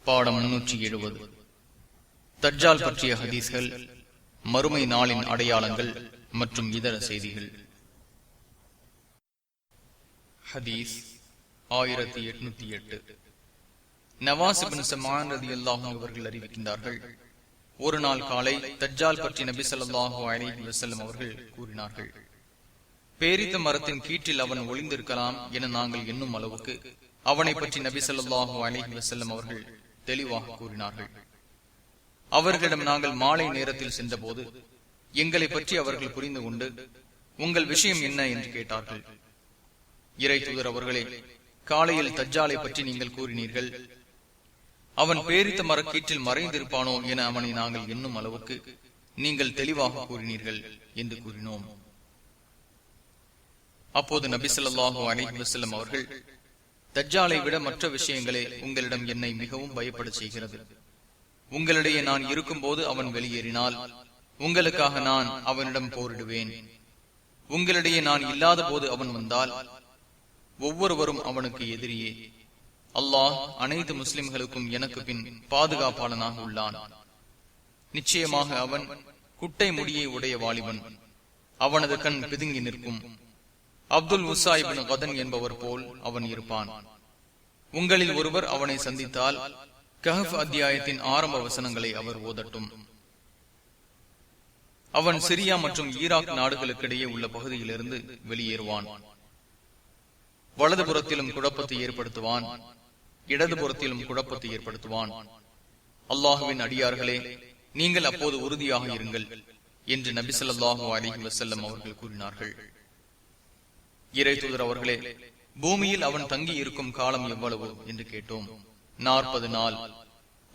பாடம் 370. தஜ்ஜால் பற்றிய ஹதீஸ்கள், மறுமை நாளின் அடையாளங்கள் மற்றும் இதர செய்திகள். ஹதீஸ் 1808. நவாஸ் இப்னு சம்ஆன் ரலியல்லாஹு அன்ஹு அவர்கள் அறிவிக்கின்றார்கள், ஒரு நாள் காலை தஜ்ஜால் பற்றி நபி ஸல்லல்லாஹு அலைஹி வஸல்லம் அவர்கள் கூறினார்கள். பேரித்த மரத்தின் கீற்றில் அவன் ஒளிந்திருக்கலாம் என நாங்கள் எண்ணும் அளவுக்கு அவனை பற்றி நபி ஸல்லல்லாஹு அலைஹி வஸல்லம் அவர்கள் தெளிவாக கூறினார்கள். அவர்களிடம் நாங்கள் மாலை நேரத்தில் சென்றபோது எங்களை பற்றி அவர்கள் புரிந்து கொண்டு, உங்கள் விஷயம் என்ன என்று கேட்டார்கள். இறை தூதர் அவர்களே, காலையில் தஜ்ஜாலை பற்றி நீங்கள் கூறினீர்கள், அவன் பேரித்த மரக்கீற்றில் மறைந்திருப்பானோ என அவனை நாங்கள் எண்ணும் அளவுக்கு நீங்கள் தெளிவாக கூறினீர்கள் என்று கூறினோம். அப்போது நபி ஸல்லல்லாஹு அலைஹி வஸல்லம் அவர்கள், தஜ்ஜாலை விட மற்ற விஷயங்களே உங்களிடம் என்னை மிகவும் பயப்பட செய்கிறது. உங்களிடையே நான் இருக்கும் போது அவன் வெளியேறினால் உங்களுக்காக நான் அவனிடம் போரிடுவேன். உங்களிடையே நான் இல்லாத போது அவன் வந்தால் ஒவ்வொருவரும் அவனுக்கு எதிரியே. அல்லாஹ் அனைத்து முஸ்லிம்களுக்கும் எனக்கு பின் பாதுகாப்பாளனாக உள்ளான். நிச்சயமாக அவன் குட்டை முடியை உடைய வாலிபன். அவனது கண் பிதுங்கி நிற்கும். அப்துல் உஸா இப்னு கதன் என்பவர் போல் அவன் இருப்பான். உங்களில் ஒருவர் அவனை சந்தித்தால் கஹஃப் அத்தியாயத்தின் ஆரம்ப வசனங்களை அவர் ஓதட்டும். அவன் சிரியா மற்றும் ஈராக் நாடுகளுக்கிடையே உள்ள பகுதியிலிருந்து வெளியேறுவான். வலதுபுறத்திலும் குழப்பத்தை ஏற்படுத்துவான், இடதுபுறத்திலும் குழப்பத்தை ஏற்படுத்துவான். அல்லாஹுவின் அடியார்களே, நீங்கள் அப்போது உறுதியாக இருங்கள் என்று நபி ஸல்லல்லாஹு அலைஹி வஸல்லம் அவர்கள் கூறினார்கள். இறை தூதர் அவர்களே, பூமியில் அவன் தங்கி இருக்கும் காலம் எவ்வளவு என்று கேட்டோம். 40 நாள்.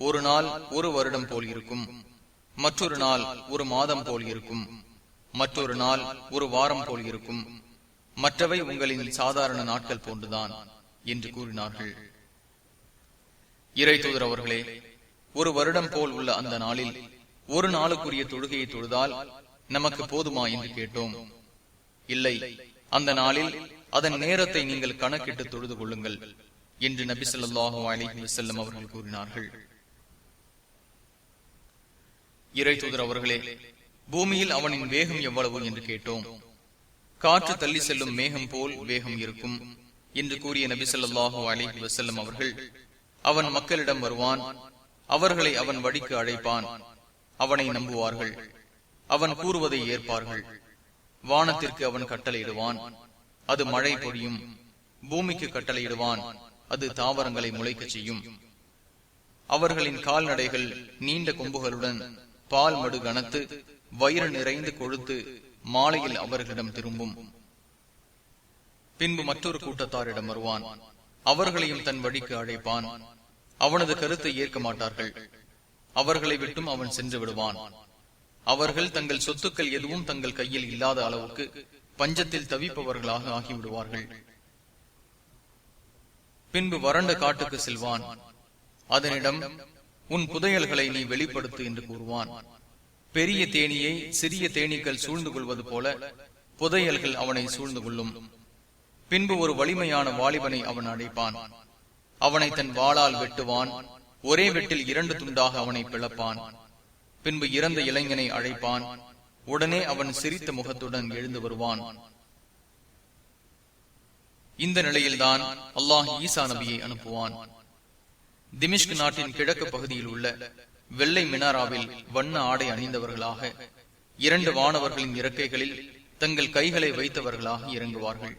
ஒரு நாள் ஒரு வருடம் போல் இருக்கும், மற்றொரு நாள் ஒரு மாதம் போல் இருக்கும், மற்றொரு நாள் ஒரு வாரம் போல் இருக்கும், மற்றவை உங்களின் சாதாரண நாட்கள் போன்றுதான் என்று கூறினார்கள். இறை தூதர் அவர்களே, ஒரு வருடம் போல் உள்ள அந்த நாளில் ஒரு நாளுக்குரிய தொழுகையை தொழுதால் நமக்கு போதுமா என்று கேட்டோம். இல்லை, அந்த நாளில் அதன் நேரத்தை நீங்கள் கணக்கிட்டு தொழுது கொள்ளுங்கள் என்று நபி ஸல்லல்லாஹு அலைஹி வஸல்லம் அவர்கள் கூறினார்கள். இறை தூதர் அவர்களே, பூமியில் அவனின் வேகம் எவ்வளவு என்று கேட்டோம். காற்று தள்ளி செல்லும் மேகம் போல் வேகம் இருக்கும் என்று கூறிய நபி ஸல்லல்லாஹு அலைஹி வஸல்லம் அவர்கள், அவன் மக்களிடம் வருவான், அவர்களை அவன் வழிக்கு அழைப்பான், அவனை நம்புவார்கள், அவன் கூறுவதை ஏற்பார்கள். வானத்திற்கு அவன் கட்டளையிடுவான், அது மழை பொழியும். பூமிக்கு கட்டளையிடுவான், அது தாவரங்களை முளைக்க செய்யும். அவர்களின் கால்நடைகள் நீண்ட கொம்புகளுடன் பால் மடு கனத்து வயிறு நிறைந்து கொழுத்து மாலையில் அவர்களிடம் திரும்பும். பின்பு மற்றொரு கூட்டத்தாரிடம் வருவான், அவர்களையும் தன் வழிக்கு அழைப்பான். அவனது கருத்தை ஏற்க மாட்டார்கள், அவர்களை விட்டும் அவன் சென்று விடுவான். அவர்கள் தங்கள் சொத்துக்கள் எதுவும் தங்கள் கையில் இல்லாத அளவுக்கு பஞ்சத்தில் தவிப்பவர்களாக ஆகிவிடுவார்கள். பின்பு வறண்ட காட்டுக்கு செல்வான். அதனிடம், உன் புதையல்களை நீ வெளிப்படுத்து என்று கூறுவான். பெரிய தேனியை சிறிய தேனீக்கள் சூழ்ந்து கொள்வது போல புதையல்கள் அவனை சூழ்ந்து கொள்ளும். பின்பு ஒரு வலிமையான வாலிபனை அவன் அழைப்பான். அவனை தன் வாளால் வெட்டுவான். ஒரே வெட்டில் 2 துண்டாக அவனை பிளப்பான். பின்பு இறந்த இளைஞனை அழைப்பான். உடனே அவன் சிரித்த முகத்துடன் எழுந்து வருவான். இந்த நிலையில்தான் அல்லாஹ் ஈசா நபியை அனுப்புவான். திமிஷ்க் நாட்டின் கிழக்கு பகுதியில் உள்ள வெள்ளை மினாராவில் வண்ண ஆடை அணிந்தவர்களாக 2 வானவர்களின் இறக்கைகளில் தங்கள் கைகளை வைத்தவர்களாக இறங்குவார்கள்.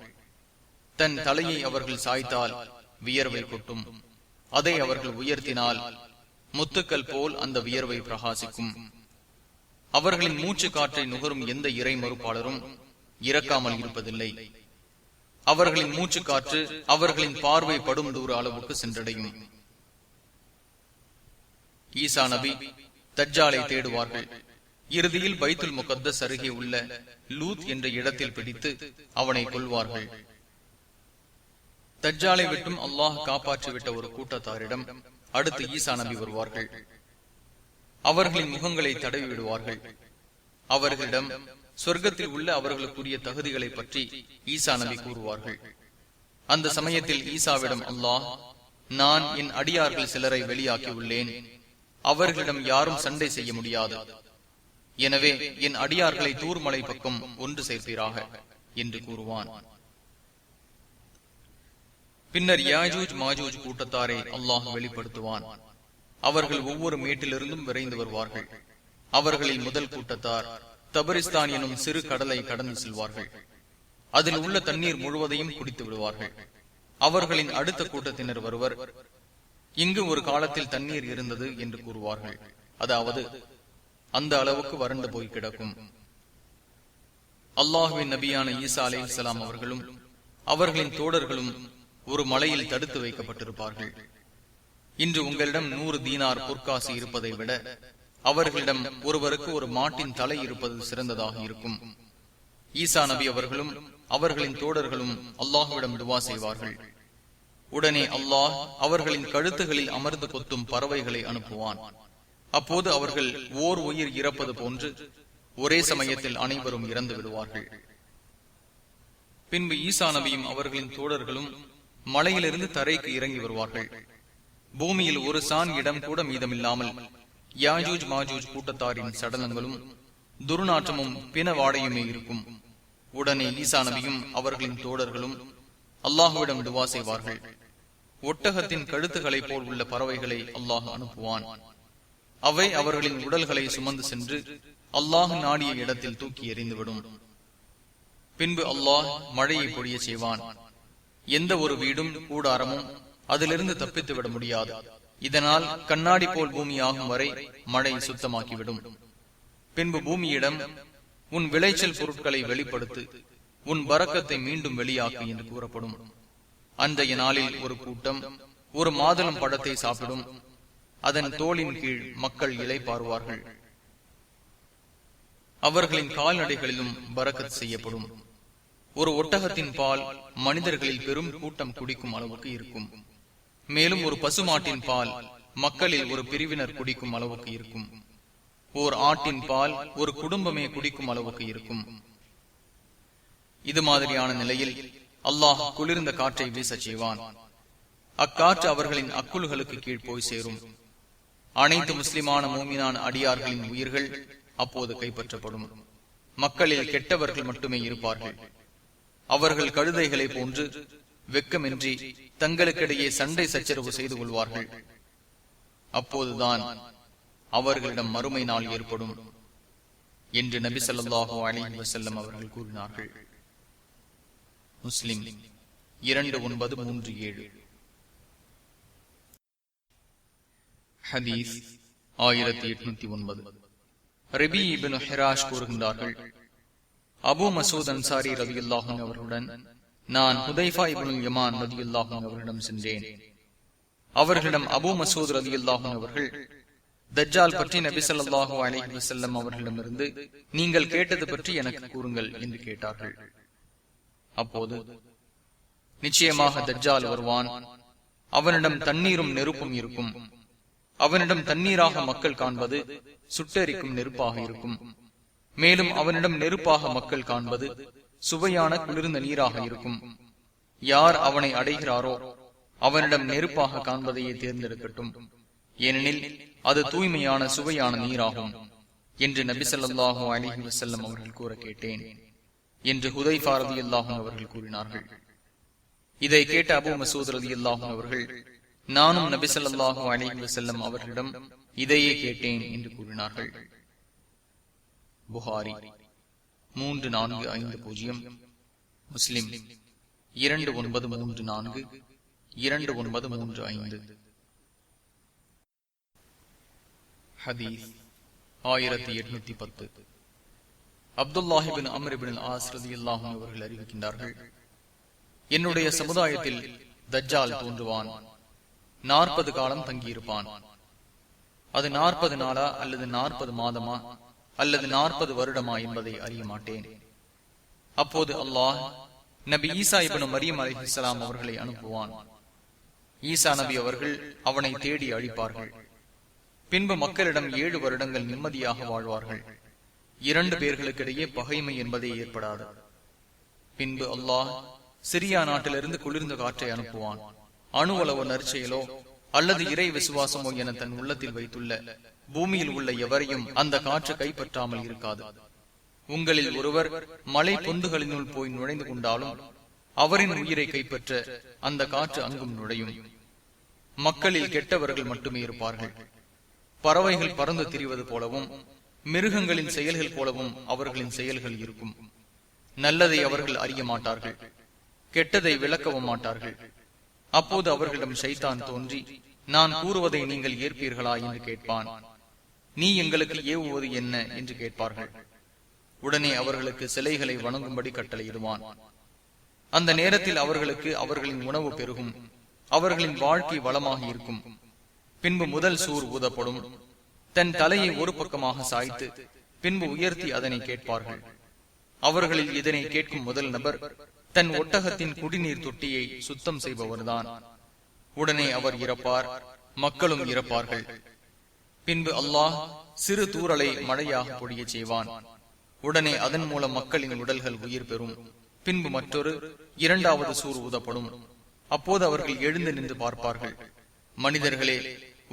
தன் தலையை அவர்கள் சாய்த்தால் வியர்வை கொட்டும். அதை அவர்கள் உயர்த்தினால் முத்துக்கள் போல் அந்த வியர்வை பிரகாசிக்கும். அவர்களின் மூச்சு காற்றை நுகரும் எந்த இறை மறுப்பாளரும் இறக்காமல் இருப்பதில்லை. அவர்களின் மூச்சு காற்று அவர்களின் பார்வை படும் தூர அளவுக்கு சென்றடையும். ஈசா நபி தஜ்ஜாலை தேடுவார்கள். இறுதியில் பைத்துல் முகத்தஸ் அருகே உள்ள லூத் என்ற இடத்தில் பிடித்து அவனை கொல்வார்கள். தஜ்ஜாலை விட்டும் அல்லாஹ் காப்பாற்றிவிட்ட ஒரு கூட்டத்தாரிடம் அடுத்து ஈசா நபி வருவார்கள். அவர்களின் முகங்களை தடவி விடுவார்கள். அவர்களிடம் சொர்க்கத்தில் உள்ள அவர்களுக்குரிய தகுதிகளை பற்றி ஈசா நபி கூறுவார்கள். அந்த சமயத்தில் ஈசாவிடம் அல்லாஹ், நான் என் அடியார்கள் சிலரை வெளியாக்கி உள்ளேன், அவர்களிடம் யாரும் சண்டை செய்ய முடியாது. எனவே என் அடியார்களை தூர்மலை பக்கம் ஒன்று சேர்ப்பீராக என்று கூறுவான். பின்னர் யாஜூஜ் மாஜூஜ் கூட்டத்தாரை அல்லாஹ் வெளிப்படுத்துவான். அவர்கள் ஒவ்வொரு மேட்டிலிருந்தும் விரைந்து வருவார்கள். அவர்களில் முதல் கூட்டத்தார் தபரிஸ்தான் எனும் சிறு கடலை கடந்து செல்வார்கள். அதில் உள்ள தண்ணீர் முழுவதையும் குடித்து விடுவார்கள். அவர்களின் அடுத்த கூட்டத்தினர் வருவர், இங்கு ஒரு காலத்தில் தண்ணீர் இருந்தது என்று கூறுவார்கள். அதாவது அந்த அளவுக்கு வறண்டு போய் கிடக்கும். அல்லாஹுவின் நபியான ஈசா அலைஹிஸ்ஸலாம் அவர்களும் அவர்களின் தோழர்களும் ஒரு மலையில் தடுத்து வைக்கப்பட்டிருப்பார்கள். இன்று உங்களிடம் 100 தீனார் பொற்காசு இருப்பதை விட அவர்களிடம் ஒருவருக்கு ஒரு மாட்டின் தலை இருப்பது சிறந்ததாக இருக்கும். ஈசா நபி அவர்களும் அவர்களின் தோழர்களும் அல்லாஹுவிடம் துவா செய்வார்கள். உடனே அல்லாஹ் அவர்களின் கழுத்துகளில் அமர்ந்து கொத்தும் பறவைகளை அனுப்புவான். அப்போது அவர்கள் ஓர் உயிர் இறப்பது போன்று ஒரே சமயத்தில் அனைவரும் இறந்து விடுவார்கள். பின்பு ஈசா நபியும் அவர்களின் தோழர்களும் மலையிலிருந்து தரைக்கு இறங்கி வருவார்கள். பூமியில் ஒரு சான் இடம் கூட மீதமில்லாமல் யாஜூஜ் மாஜூஜ் கூட்டத்தாரின் சடலங்களும் துர்நாற்றமும் பின வாடையுமே இருக்கும். உடனே ஈசா நபியும் அவர்களின் தோழர்களும் அல்லாஹுவிடம் துவா செய்வார்கள். ஒட்டகத்தின் கழுத்துகளை போல் உள்ள பறவைகளை அல்லாஹ் அனுப்புவான். அவை அவர்களின் உடல்களை சுமந்து சென்று அல்லாஹ் நாடிய இடத்தில் தூக்கி எறிந்துவிடும். பின்பு அல்லாஹ் மழையை பொழிய செய்வான். எந்த ஒரு வீடும் கூடாரமும் அதிலிருந்து தப்பித்து விட முடியாது. இதனால் கண்ணாடி போல் பூமி ஆகும் வரை மழை சுத்தமாக்கிவிடும். பின்பு பூமியிடம் உன் விளைச்சல் பொருட்களை வெளிப்படுத்து, உன் பரக்கத்தை மீண்டும் வெளியாக்கு என்று கூறப்படும். அன்றைய நாளில் ஒரு கூட்டம் ஒரு மாதுளம் பழத்தை சாப்பிடும். அதன் தோளின் கீழ் மக்கள் இளைப்பாறுவார்கள். அவர்களின் கால்நடைகளிலும் பரக்கத் செய்யப்படும். ஒரு ஒட்டகத்தின் பால் மனிதர்களில் பெரும் கூட்டம் குடிக்கும் அளவுக்கு இருக்கும். மேலும் ஒரு பசுமாட்டின் பால் மக்களில் ஒரு பிரிவினர் குடிக்கும் அளவுக்கு இருக்கும். ஓர் ஆட்டின் பால் ஒரு குடும்பமே குடிக்கும் அளவுக்கு இருக்கும். இது மாதிரியான நிலையில் அல்லாஹ் குளிர்ந்த காற்றை வீச செய்வான். அக்காற்று அவர்களின் அக்குள்களுக்கு கீழ் போய் சேரும். அனைத்து முஸ்லிமான மூமினான அடியார்களின் உயிர்கள் அப்போது கைப்பற்றப்படும். மக்களில் கெட்டவர்கள் மட்டுமே இருப்பார்கள். அவர்கள் கழுதைகளை போன்று வெக்கமின்றி தங்களுக்கிடையே சண்டை சச்சரவு செய்து கொள்வார்கள். அப்போதுதான் அவர்களிடம் மறுமை நாள் ஏற்படும் என்று நபி ஸல்லல்லாஹு அலைஹி வஸல்லம் அவர்கள் கூறினார்கள். முஸ்லிம் 2937. ஹதீஸ் 1809. ரபி இப்னு ஹிராஷ் கூறுகின்றார்கள், அபூ மசூத் அன்சாரி ரலியல்லாஹு அன்ஹு அவர்களுடன் நான் ஹுதைஃபா இப்னு யமான் ரலியல்லாஹு அன்ஹு அவர்களிடம் சென்றேன். அவர்களிடம் அபூ மசூத் ரலியல்லாஹு அன்ஹு அவர்கள் தஜ்ஜால் பற்றி நபி ஸல்லல்லாஹு அலைஹி வஸல்லம் அவர்களிடமிருந்து நீங்கள் கேட்டது பற்றி எனக்கு கூறுங்கள் என்று கேட்டார்கள். அப்போது, நிச்சயமாக தஜ்ஜால் வருவான், அவனிடம் தண்ணீரும் நெருப்பும் இருக்கும். அவனிடம் தண்ணீராக மக்கள் காண்பது சுட்டெரிக்கும் நெருப்பாக இருக்கும். மேலும் அவனிடம் நெருப்பாக மக்கள் காண்பது சுவையான குளிர்ந்த நீராக இருக்கும். யார் அவனை அடைகிறாரோ அவனிடம் நெருப்பாக காண்பதையே தேர்ந்தெடுக்கட்டும், ஏனெனில் அது தூய்மையான சுவையான நீராகும் என்று நபி ஸல்லல்லாஹு அலைஹி வஸல்லம் அவர்கள் கூற கேட்டேன் என்று ஹுதைஃபா ரலியல்லாஹு அன்ஹு அவர்கள் கூறினார்கள். இதை கேட்ட அபூ மசூத் ரலியல்லாஹு அன்ஹு அவர்கள், நானும் நபி ஸல்லல்லாஹு அலைஹி வஸல்லம் அவர்களிடம் இதையே கேட்டேன் என்று கூறினார்கள். புகாரி 3450, முஸ்லிம் 2934, 2935. ஹதீஸ் 1810. அப்துல்லாஹ் இப்னு அம்ர் இப்னு ஆஸ் ரலியல்லாஹு அன்ஹு அவர்கள் அறிவிக்கின்றார்கள், என்னுடைய சமுதாயத்தில் தஜ்ஜால் தோன்றுவான். 40 காலம் தங்கியிருப்பான். அது 40 நாளா அல்லது 40 மாதமா அல்லது 40 வருடமா என்பதை அறிய மாட்டேன். அப்போது அல்லாஹ் நபி ஈசா இப்னு மரியம் அலைஹிஸ்ஸலாம் அவர்களை அனுப்புவான். ஈசா நபி அவர்கள் அவனை தேடி அழிப்பார்கள். பின்பு மக்களிடம் 7 வருடங்கள் நிம்மதியாக வாழ்வார்கள். 2 பேர்களுக்கிடையே பகைமை என்பதே ஏற்படாது. பின்பு அல்லாஹ் சிரியா நாட்டிலிருந்து குளிர்ந்த காற்றை அனுப்புவான். அணுவளவு நற்செயலோ அல்லது இறை விசுவாசமோ என தன் உள்ளத்தில் வைத்துள்ள பூமியில் உள்ள எவரையும் அந்த காற்று கைப்பற்றாமல் இருக்காது. உங்களில் ஒருவர் மலை பொந்துகளினுள் போய் நுழைந்து கொண்டாலும் அவரின் உயிரை கைப்பற்ற அந்த காற்று அங்கும் நுழையும். மக்களில் கெட்டவர்கள் மட்டுமே இருப்பார்கள். பறவைகள் பறந்து திரிவது போலவும் மிருகங்களின் செயல்கள் போலவும் அவர்களின் செயல்கள் இருக்கும். நல்லதை அவர்கள் அறிய மாட்டார்கள், கெட்டதை விளக்கவும் மாட்டார்கள். அப்போது அவர்களிடம் ஷைத்தான் தோன்றி, நான் கூறுவதை நீங்கள் ஏற்பீர்களா என்று கேட்பான். நீ எங்களுக்கு ஏவுவது என்ன என்று கேட்பார்கள். உடனே அவர்களுக்கு சிலைகளை வணங்கும்படி கட்டளையிடுவான். அந்த நேரத்தில் அவர்களுக்கு அவர்களின் உணவு பெருகும், அவர்களின் வாழ்க்கை வளமாக இருக்கும். பின்பு முதல் சூர் ஊதப்படும். தன் தலையை ஒரு பக்கமாக சாய்த்து பின்பு உயர்த்தி அதனை கேட்பார்கள். அவர்களில் இதனை கேட்கும் முதல் நபர் தன் ஒட்டகத்தின் குடிநீர் தொட்டியை சுத்தம் செய்பவர்தான். உடனே அவர் இறப்பார், மக்களும் இறப்பார்கள். பின்பு அல்லாஹ் சிறு தூறலை மழையாக பொழிய செய்வான். உடனே அதன் மூலம் மக்களின் உடல்கள் உயிர் பெறும். பின்பு மற்றொரு இரண்டாவது சூர் ஊதப்படும். அப்போது அவர்கள் எழுந்து நின்று பார்ப்பார்கள். மனிதர்களே,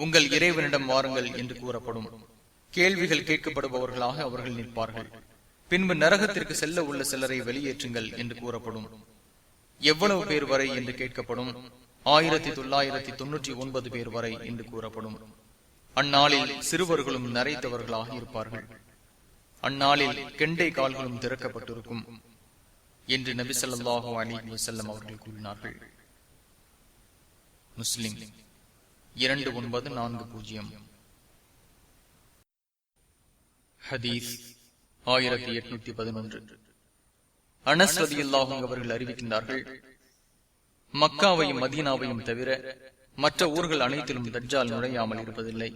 உங்கள் இறைவனிடம் வாருங்கள் என்று கூறப்படும். கேள்விகள் கேட்கப்படுபவர்களாக அவர்கள் நிற்பார்கள். பின்பு நரகத்திற்கு செல்ல உள்ள சிலரை வெளியேற்றுங்கள் என்று கூறப்படும். எவ்வளவு பேர் வரை என்று கேட்கப்படும். 1999 பேர் வரை என்று கூறப்படும். அந்நாளில் சிறுவர்களும் நரைத்தவர்களாக இருப்பார்கள். அந்நாளில் கெண்டை கால்களும் திறக்கப்பட்டிருக்கும் என்று நபி ஸல்லல்லாஹு அலைஹி வஸல்லம் அவர்கள் கூறினார்கள். முஸ்லிம் 2940. ஹதீஸ் 1811. அனஸ் ரலியல்லாஹு அன்ஹு அவர்கள் அறிவிக்கின்றார்கள், மக்காவையும் மதீனாவையும் தவிர மற்ற ஊர்கள் அனைத்திலும் தஜ்ஜால் நுழையாமல் இருப்பதில்லை.